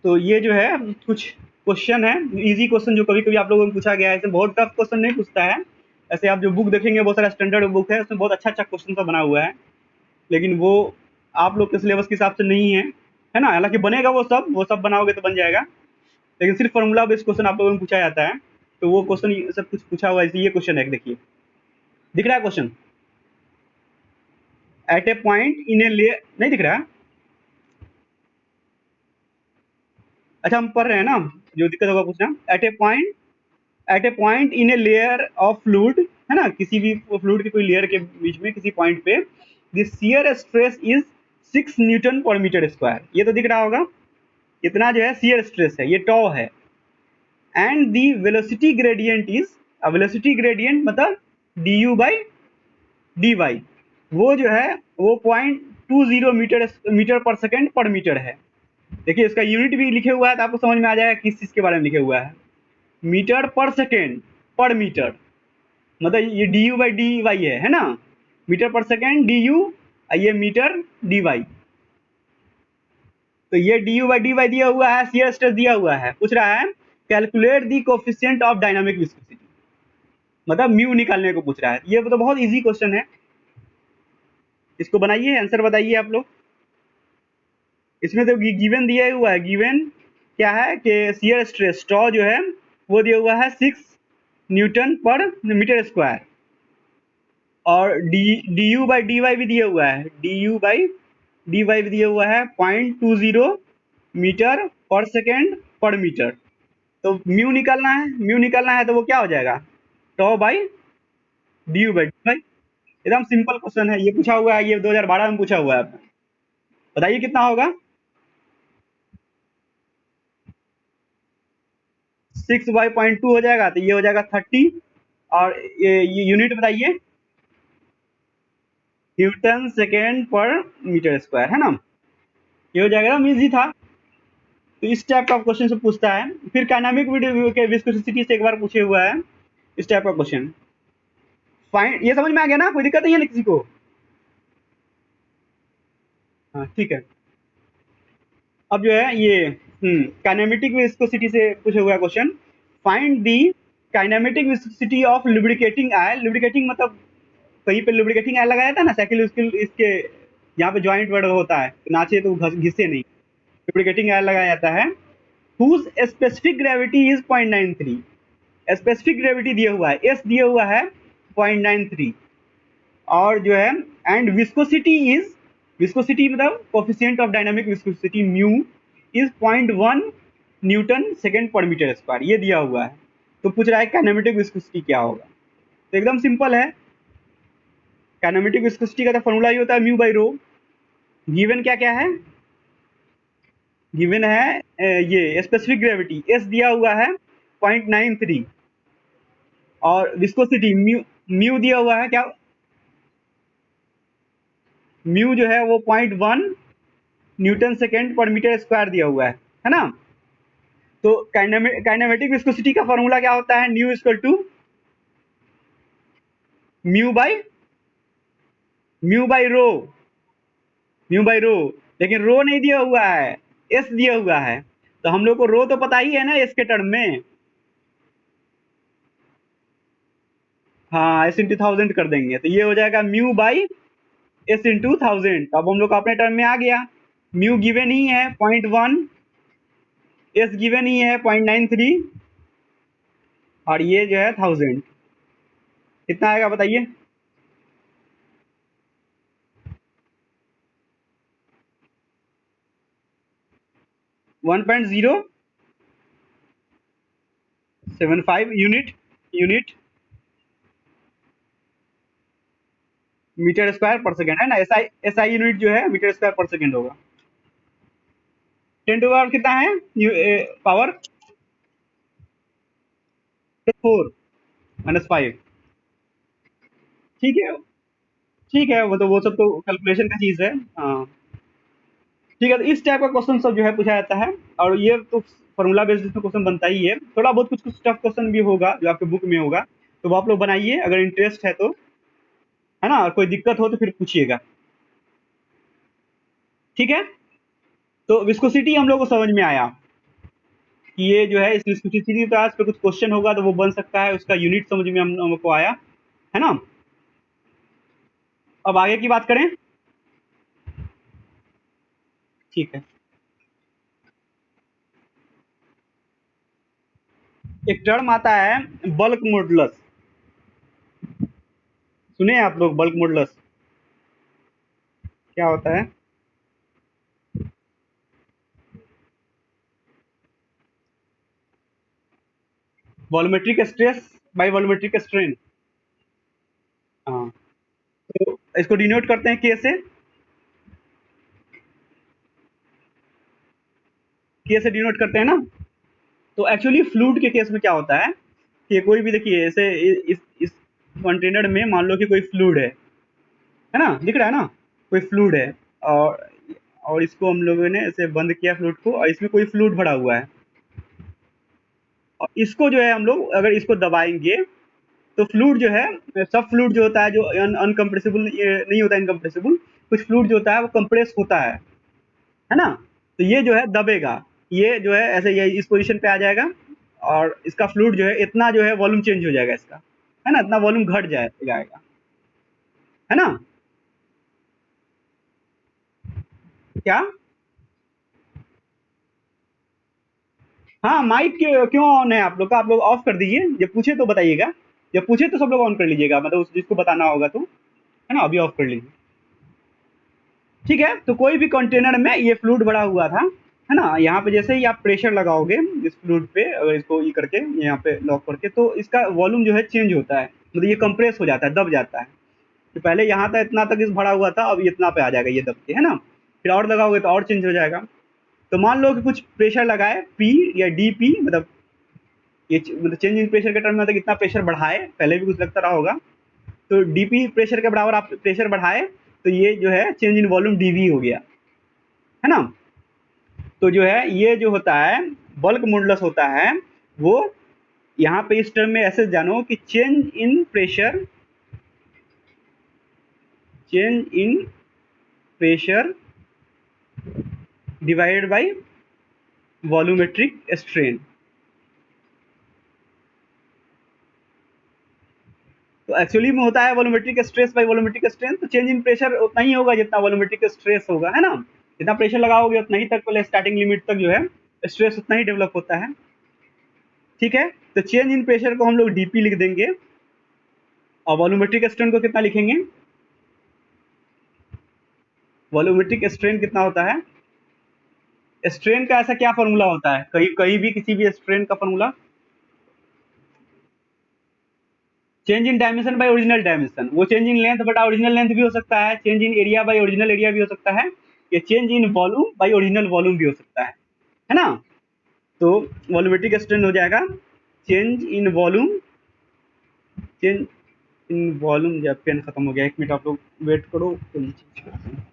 तो ये जो है कुछ क्वेश्चन है, इजी क्वेश्चन जो कभी कभी आप लोगों को पूछा गया है। इसमें बहुत टफ क्वेश्चन नहीं पूछता है। ऐसे आप जो बुक देखेंगे बहुत सारा स्टैंडर्ड बुक है, उसमें बहुत अच्छा अच्छा क्वेश्चन सा बना हुआ है, लेकिन वो आप लोग के सिलेबस के हिसाब से नहीं है ना। हालांकि बनेगा वो सब बनाओगे तो बन जाएगा, लेकिन सिर्फ फॉर्मूला बेस्ड क्वेश्चन आप लोगों को पूछा जाता है। तो वो क्वेश्चन सब कुछ पूछा हुआ है। ये क्वेश्चन है, देखिए दिख रहा है question, at a point in a layer, नहीं दिख रहा है? अच्छा हम पढ़ रहे हैं ना, जो दिक्कत होगा पूछना। At a point in a layer of fluid, है ना, किसी भी फ्लूइड के कोई लेयर के बीच में किसी पॉइंट पे the shear stress is 6 newton per metre square. ये तो दिख रहा होगा, इतना जो है शियर स्ट्रेस है, ये टॉ है। And the velocity gradient is, velocity gradient मतलब d u by d y, वो जो है वो 0.20 मीटर पर सेकेंड पर मीटर है। देखिए इसका यूनिट भी लिखे हुआ है तो आपको समझ में आ जाएगा किस चीज के बारे में लिखे हुआ है। मीटर पर सेकेंड पर मीटर, मतलब ये d u by d y है ना। Metre per second d u, ये मीटर डी वाई। तो ये d u by d y दिया हुआ है, शियर स्ट्रेस दिया हुआ है। पूछ रहा है calculate the coefficient of dynamic viscosity, मतलब म्यू निकालने को पूछ रहा है। ये तो बहुत इजी क्वेश्चन है, इसको बनाइए, आंसर बताइए आप लोग। इसमें तो गिवन दिया हुआ है, गिवन क्या है कि शियर स्ट्रेस टॉ जो है वो दिया हुआ है 6 न्यूटन पर मीटर स्क्वायर, और d u by d y भी दिया हुआ है, d u by d y भी दिया हुआ है 0.20 मीटर पर सेकेंड पर मीटर। तो म्यू निकालना है, म्यू निकालना है तो वो क्या हो जाएगा, tau by d u by d y. एकदम सिंपल क्वेश्चन है, ये पूछा हुआ है, ये 2012 में पूछा हुआ है। बताइए कितना होगा। 6/2 हो जाएगा, तो ये हो जाएगा 30। और ये यूनिट बताइए, न्यूटन सेकेंड पर मीटर स्क्वायर, है ना। ये हो जाएगा ना, इजी था। तो इस टाइप का क्वेश्चन से पूछता है। फिर डायनामिक विस्कोसिटी से एक बार पूछे हुआ है इस टाइप का क्वेश्चन। फाइंड, ये समझ में आ गया ना, कोई दिक्कत नहीं है ना किसी को? हाँ ठीक है। अब जो है ये काइनेमेटिक विस्कोसिटी से पूछा हुआ question. Find the kinematic viscosity of lubricating oil. Lubricating मतलब कहीं पे लुब्रिकेटिंग आयल लगाया था ना, साइकिल इसके यहाँ पे जॉइंट वर्ड होता है, नाचे तो घिसे नहीं, लुब्रिकेटिंग आयल लगाया जाता है। Whose specific gravity is 0.93। Specific gravity दिया हुआ है, एस दिया हुआ है 0.93। और जो है एंड विस्कोसिटी इज, विस्कोसिटी मतलब coefficient of dynamic viscosity mu is 0.1 Newton second पर मीटर स्क्वायर, ये दिया हुआ है। तो पूछ रहा है काइनेमेटिक विस्कोसिटी क्या होगा। तो एकदम सिंपल है, काइनेमेटिक विस्कोसिटी का तो फॉर्मूला ही होता है म्यू बाई रो। गिवन क्या क्या है, गिवन है ये स्पेसिफिक ग्रेविटी एस दिया हुआ है 0.93, और विस्कोसिटी म्यू, म्यू दिया हुआ है क्या, म्यू जो है वो 0.1 न्यूटन सेकेंड पर मीटर स्क्वायर दिया हुआ है ना। तो काइनेमेटिक विस्कोसिटी का फॉर्मूला क्या होता है, nu equal to mu by, mu by rho, mu by rho. लेकिन रो नहीं दिया हुआ है, एस दिया हुआ है। तो हम लोग को रो तो पता ही है ना एस के टर्म में। हाँ, एस इंटू 1000 कर देंगे तो ये हो जाएगा म्यू बाई एस इंटू 1000। अब हम लोग अपने टर्म में आ गया। म्यू गिवन ही है 0.1, एस गिवन ही है 0.93, और ये जो है 1000। कितना आएगा बताइए। 1.075 यूनिट, यूनिट मीटर स्क्वायर पर सेकेंड, है ना। एसआई यूनिट जो है मीटर स्क्वायर पर सेकेंड होगा। 10 टू पावर कितना है, पावर 4-5। ठीक है, ठीक है, वो तो वो सब तो कैलकुलेशन का चीज है। हाँ ठीक है। तो इस टाइप का क्वेश्चन सब जो है पूछा जाता है, और ये तो फॉर्मूला बेस्ड इसमें क्वेश्चन बनता ही है। थोड़ा बहुत कुछ कुछ टफ क्वेश्चन भी होगा जो आपके बुक में होगा, तो वो आप लोग बनाइए अगर इंटरेस्ट है तो, है ना। कोई दिक्कत हो तो फिर पूछिएगा, ठीक है। तो विस्कोसिटी हम लोग को समझ में आया। कि ये जो है इस विस्कोसिटी का इस पे कुछ क्वेश्चन होगा तो वो बन सकता है, उसका यूनिट समझ में हमको आया है ना। अब आगे की बात करें। ठीक है, एक टर्म आता है बल्क मॉडुलस। सुने हैं आप लोग बल्क मॉडुलस क्या होता है? Volumetric stress by volumetric strain. हाँ, तो इसको डिनोट करते हैं के से डिनोट करते हैं ना। तो एक्चुअली फ्लूइड के केस में क्या होता है कि कोई भी देखिए ऐसे इस कंटेनर में मान लो कि कोई फ्लूइड है ना, दिख रहा है ना, कोई फ्लूइड है, और इसको हम लोगों ने ऐसे बंद किया फ्लूइड को, और इसमें कोई फ्लूइड भरा हुआ है, और इसको जो है हम लोग अगर इसको दबाएंगे तो फ्लूइड जो है, सब फ्लूइड जो होता है जो अनकम्प्रेसिबल नहीं होता, इनकम्प्रेसिबल, कुछ फ्लूइड जो होता है वो कंप्रेस होता है ना। तो ये जो है दबेगा, ये जो है ऐसे ये इस पोजीशन पे आ जाएगा, और इसका फ्लूइड जो है इतना जो है वॉल्यूम चेंज हो जाएगा इसका, है ना, इतना वॉल्यूम घट जाएगा, है ना। क्या? हाँ, माइक क्यों ऑन है आप लोग का? आप लोग ऑफ कर दीजिए, जब पूछे तो बताइएगा, जब पूछे तो सब लोग ऑन कर लीजिएगा, मतलब जिसको बताना होगा तो, है ना, अभी ऑफ कर लीजिए। ठीक है, तो कोई भी कंटेनर में ये फ्लूइड भरा हुआ था, है ना, यहाँ पे जैसे ही आप प्रेशर लगाओगे इस फ्लूइड पे, अगर इसको ये करके यहाँ पे लॉक करके, तो इसका वॉल्यूम जो है चेंज होता है, मतलब ये कंप्रेस हो जाता है, दब जाता है। तो पहले यहाँ तक इतना तक इस भरा हुआ था, अब इतना पे आ जाएगा ये दब के, है ना। फिर और लगाओगे तो और चेंज हो जाएगा। तो मान लो कि कुछ प्रेशर लगाए पी या डी पी, मतलब ये मतलब चेंज इन प्रेशर के टर्म में मतलब कितना प्रेशर बढ़ाए, पहले भी कुछ लगता रहा होगा, तो डीपी प्रेशर के बराबर आप प्रेशर बढ़ाए तो ये जो है चेंज इन वॉल्यूम डीवी हो गया, है ना। तो जो है ये जो होता है बल्क मॉडुलस होता है, वो यहाँ पे इस टर्म में ऐसे जानो कि change in pressure divided by volumetric strain. तो एक्चुअली में होता है volumetric stress by volumetric strain, तो चेंज इन प्रेशर उतना ही होगा जितना वॉल्यूमेट्रिक स्ट्रेस होगा, है ना। जितना प्रेशर लगाओगे उतना ही तक, पहले स्टार्टिंग लिमिट तक जो है स्ट्रेस उतना ही डेवलप होता है। ठीक है, तो चेंज इन प्रेशर को हम लोग डीपी लिख देंगे, और वॉल्यूमेट्रिक स्ट्रेन को कितना लिखेंगे? वॉल्यूमेट्रिक स्ट्रेन कितना होता है? स्ट्रेन का ऐसा क्या फॉर्मूला होता है, कहीं कहीं भी किसी भी स्ट्रेन का formula? Change in dimension by original dimension. वो चेंज इन लेंथ बटा ओरिजिनल लेंथ भी हो सकता है, change in area by original area भी हो सकता है, या change in volume by original volume भी हो सकता है ना। तो वॉल्यूमेट्रिक स्ट्रेन हो जाएगा change in volume, change in volume. जब पेन खत्म हो गया, एक मिनट आप लोग वेट करो, पेन चेंज करते हैं।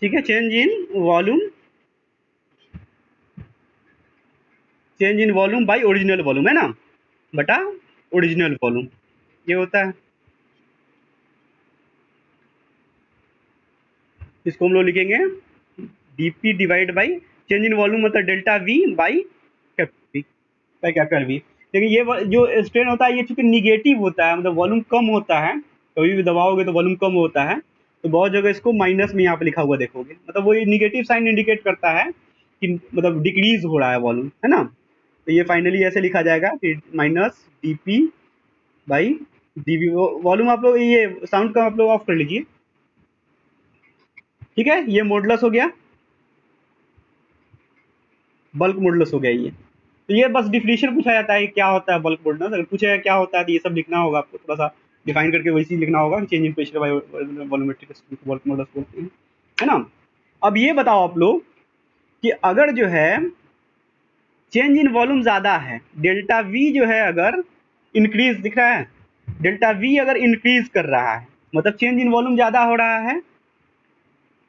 ठीक है, change in volume by original volume, है ना, बटा ओरिजिनल वॉल्यूम, ये होता है। इसको हम लोग लिखेंगे d p divide by change in volume, मतलब delta v by capital V. लेकिन ये जो स्ट्रेन होता है ये चूंकि निगेटिव होता है, मतलब वॉल्यूम कम होता है, कभी भी दबाओगे तो वॉल्यूम कम होता है, तो बहुत जगह इसको माइनस में यहाँ पे लिखा हुआ देखोगे, मतलब वो ये निगेटिव साइन इंडिकेट करता है कि मतलब डिक्रीज हो रहा है वॉल्यूम, है ना। तो ये फाइनली ऐसे लिखा जाएगा कि minus DP by DV. Volume आप लोग ये साउंड का आप लोग ऑफ कर लीजिए। ठीक है, ये मॉडुलस हो गया, बल्क मॉडुलस हो गया ये। तो ये बस डिफिनेशन पूछा जाता है कि क्या होता है बल्क मॉडुलस, अगर पूछा क्या होता है तो ये सब लिखना होगा आपको, थोड़ा सा डिफाइन करके वही चीज लिखना होगा, change in pressure by volumetric bulk modulus बोलते हैं, है ना। अब ये बताओ आप लोग कि अगर जो है चेंज इन वॉल्यूम ज्यादा है, डेल्टा वी जो है अगर इंक्रीज दिख रहा है, डेल्टा वी अगर इंक्रीज कर रहा है, मतलब चेंज इन वॉल्यूम ज्यादा हो रहा है,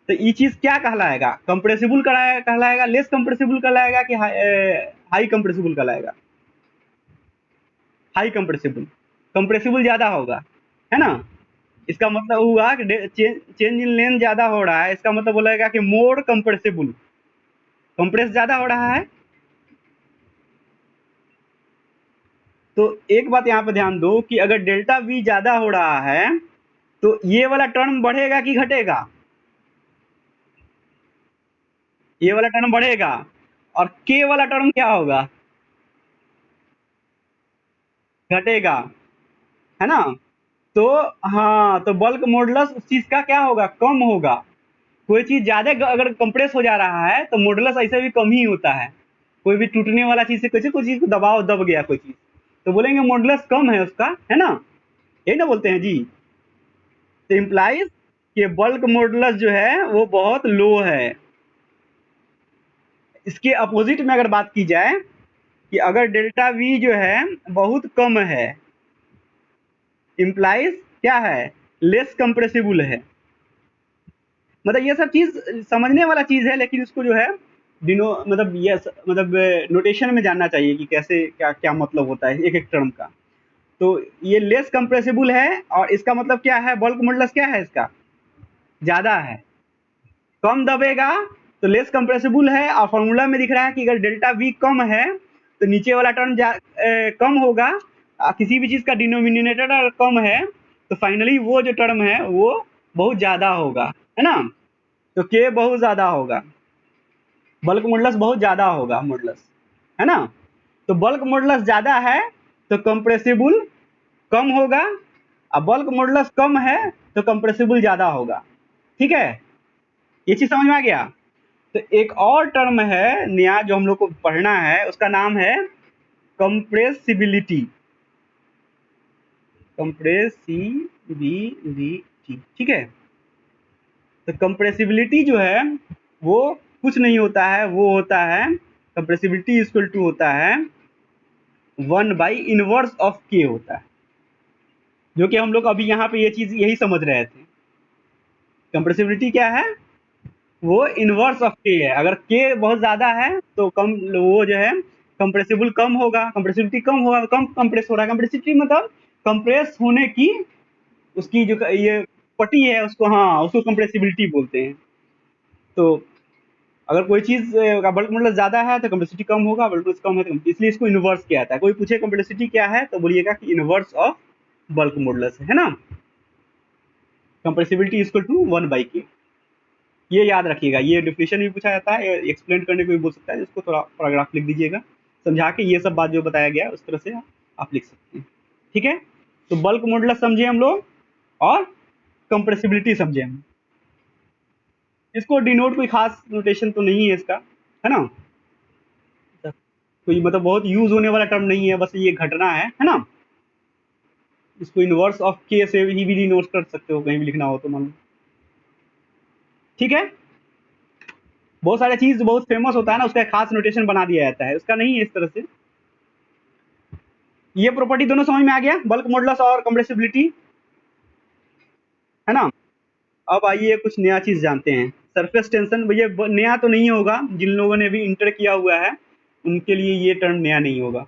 तो ये चीज क्या कहलाएगा? कंप्रेसिबल कहलाएगा, लेस कंप्रेसिबल कहलाएगा कि हाई कंप्रेसिबल कहलाएगा? High compressible. कंप्रेसिबल ज्यादा होगा, है ना? इसका मतलब हुआ कि चेंज इन लेंथ ज्यादा हो रहा है, इसका मतलब बोलेगा कि मोर कंप्रेसिबल, कंप्रेस ज्यादा हो रहा है। तो एक बात यहाँ पे ध्यान दो कि अगर डेल्टा वी ज्यादा हो रहा है तो ये वाला टर्म बढ़ेगा कि घटेगा? ये वाला टर्म बढ़ेगा। और के वाला टर्म क्या होगा? घटेगा, है ना? तो हाँ, तो बल्क मॉडुलस उस चीज का क्या होगा? कम होगा। कोई चीज ज्यादा अगर कंप्रेस हो जा रहा है तो मॉडुलस ऐसे भी कम ही होता है। कोई भी टूटने वाला चीज से कोई चीज को दबाव दब गया कोई चीज, तो बोलेंगे मॉडुलस कम है उसका, है ना? यही ना बोलते हैं जी। तो इम्प्लाइज कि बल्क मॉडुलस जो है वो बहुत लो है। इसके अपोजिट में अगर बात की जाए कि अगर डेल्टा वी जो है बहुत कम है, इम्प्लाइज क्या है? लेस कंप्रेसिबल है। मतलब ये सब चीज समझने वाला चीज है, लेकिन इसको जो है डिनो मतलब ये मतलब नोटेशन में जानना चाहिए कि कैसे क्या क्या मतलब होता है एक एक टर्म का। तो ये लेस कंप्रेसिबल है और इसका मतलब क्या है? बल्क मॉडुलस क्या है इसका? ज्यादा है। कम दबेगा तो लेस कंप्रेसिबल है, और फॉर्मूला में दिख रहा है कि अगर डेल्टा वी कम है तो नीचे वाला टर्म कम होगा। किसी भी चीज का डिनोमिनेटर अगर कम है तो फाइनली वो जो टर्म है वो बहुत ज्यादा होगा, है ना? तो के बहुत ज्यादा होगा, बल्क मॉडुलस बहुत ज्यादा होगा मॉडुलस, है ना? तो बल्क मॉडुलस ज्यादा है तो कंप्रेसिबल कम होगा, और बल्क मॉडुलस कम है तो कंप्रेसिबल ज्यादा होगा। ठीक है, ये चीज समझ में आ गया? तो एक और टर्म है नया जो हम लोग को पढ़ना है, उसका नाम है कंप्रेसिबिलिटी। कंप्रेसिबिलिटी, ठीक है? तो कंप्रेसिबिलिटी जो है वो कुछ नहीं होता है, वो होता है कंप्रेसिबिलिटी इक्वल टू होता है 1/इनवर्स ऑफ के होता है, जो कि हम लोग अभी यहाँ पे ये चीज यही समझ रहे थे। कंप्रेसिबिलिटी क्या है? वो इनवर्स ऑफ के है। अगर के बहुत ज्यादा है तो कम, वो जो है कंप्रेसिबल कम होगा, कंप्रेसिबिलिटी कम होगा, कम कंप्रेस हो रहा है। कंप्रेसिबिलिटी मतलब कंप्रेस होने की उसकी जो ये पट्टी है उसको, हाँ, उसको कंप्रेसिबिलिटी बोलते हैं। तो अगर कोई चीज का बल्क मॉडुलस ज्यादा है तो कंप्रेसिबिलिटी कम होगा, बल्क मॉडुलस कम है तो इसलिए इसको इनवर्स किया जाता है। कोई पूछे कंप्रेसिबिलिटी क्या है तो बोलिएगा कि इनवर्स ऑफ बल्क मॉडुलस है ना? Compressibility equal to 1/k। ये याद रखिएगा, ये डिफिनेशन भी पूछा जाता है, एक्सप्लेन करने को भी बोल सकता है, इसको थोड़ा पैराग्राफ लिख दीजिएगा समझा के। ये सब बात जो बताया गया है उस तरह से आप लिख सकते हैं। ठीक है, तो बल्क मॉडुलस समझे हम लोग और कंप्रेसिबिलिटी समझे हम। इसको डिनोट कोई खास नोटेशन तो नहीं है इसका, है ना? कोई मतलब बहुत यूज होने वाला टर्म नहीं है, बस ये घटना है ना? इसको इनवर्स ऑफ के से ही भी डिनोट कर सकते हो, कहीं भी लिखना हो तो मान लो। ठीक है, बहुत सारे चीज बहुत फेमस होता है ना, उसका एक खास नोटेशन बना दिया जाता है, उसका नहीं है इस तरह से। ये प्रॉपर्टी दोनों समझ में आ गया, बल्क मॉडुलस और कंप्रेसिबिलिटी, है ना? अब आइए कुछ नया चीज जानते हैं। सरफेस टेंशन, ये नया तो नहीं होगा, जिन लोगों ने भी इंटर किया हुआ है उनके लिए ये टर्म नया नहीं होगा।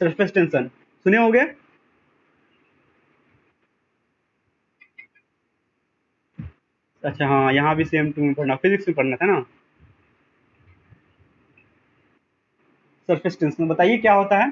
सरफेस टेंशन सुने होंगे। अच्छा हाँ, यहाँ भी सेम टू में पढ़ना, फिजिक्स में पढ़ना था ना। सरफेस टेंशन बताइए क्या होता है?